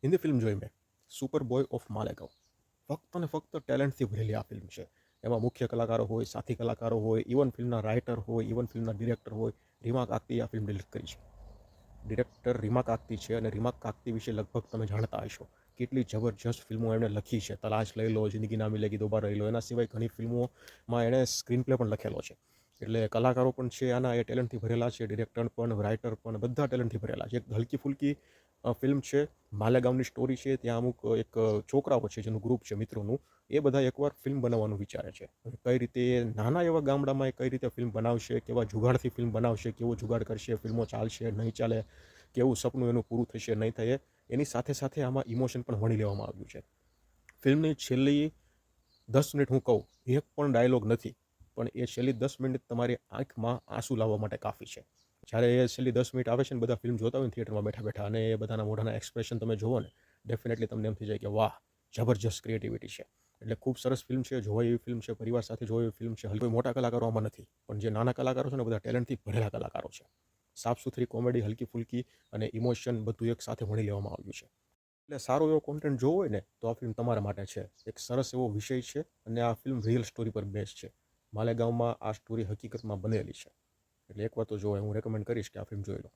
Hindi film જોઈ મેં, super boy of Malegaon. ફક્ત ને ફક્ત ટેલેન્ટથી ભરેલી આ ફિલ્મ છે. એમાં મુખ્ય કલાકારો હોય, સાથી કલાકારો હોય, ઇવન ફિલ્મના રાઇટર હોય, ઇવન ફિલ્મના ડિરેક્ટર હોય. રીમા કાગતીએ આ ફિલ્મ ડિરેક્ટ કરી છે. ડિરેક્ટર રીમા કાગતી છે અને રીમા કાગતી વિશે લગભગ તમે જાણતા હશો. કેટલી જબરજસ્ત ફિલ્મો એમણે લખી છે. તલાશ લઈ લો, જિંદગી ના મિલેગી દોબારા લઈ લો. એના સિવાય ઘણી ફિલ્મોમાં એણે સ્ક્રીન પ્લે પણ લખેલો છે. એટલે કલાકારો પણ છે આના, એ ટેલેન્ટથી ભરેલા છે. ડિરેક્ટર પણ, રાઇટર પણ, બધા ટેલેન્ટથી ભરેલા છે. એક હલકી ફુલકી ફિલ્મ છે. માલેગામની સ્ટોરી છે. ત્યાં અમુક એક છોકરાઓ છે જેનું ગ્રુપ છે મિત્રોનું. એ બધા એકવાર ફિલ્મ બનાવવાનું વિચારે છે. કઈ રીતે નાના એવા ગામડામાં કઈ રીતે ફિલ્મ બનાવશે, કેવા જુગાડથી ફિલ્મ બનાવશે, કેવો જુગાડ કરશે, ફિલ્મો ચાલશે નહીં ચાલે, કેવું સપનું એનું પૂરું થશે નહીં થાય, એની સાથે સાથે આમાં ઇમોશન પણ વણી લેવામાં આવ્યું છે. ફિલ્મની છેલ્લી 10 મિનિટ હું કહું, એક પણ ડાયલોગ નથી, પણ એ છેલ્લી 10 મિનિટ તમારી આંખમાં આંસુ લાવવા માટે કાફી છે. જ્યારે એ છેલ્લી 10 મિનિટ આવે છે ને, બધા ફિલ્મ જોતા હોય ને થિયેટરમાં બેઠા બેઠા, અને એ બધાના મોઢાના એક્સપ્રેશન તમે જુઓ ને, ડેફિનેટલી તમને એમ થઈ જાય કે વાહ, જબરજસ્ત ક્રિએટિવિટી છે. એટલે ખૂબ સરસ ફિલ્મ છે. જોવા એવી ફિલ્મ છે, પરિવાર સાથે જોવા એવી ફિલ્મ છે. કોઈ મોટા કલાકારો આમાં નથી, પણ જે નાના કલાકારો છે ને, બધા ટેલેન્ટથી ભરેલા કલાકારો છે. સાફ સુથરી કોમેડી, હલકી ફુલકી અને ઇમોશન બધું એક સાથે ભણી લેવામાં આવ્યું છે. એટલે સારો એવો કોન્ટેન્ટ જોવો હોય ને, તો આ ફિલ્મ તમારા માટે છે. એક સરસ એવો વિષય છે અને આ ફિલ્મ રિયલ સ્ટોરી પર બેઝ છે. માલેગાંવમાં આ સ્ટોરી હકીકતમાં બનેલી છે. એટલે એકવાર તો જોવો, હું રેકમેન્ડ કરીશ કે આ ફિલ્મ જોઈ લો.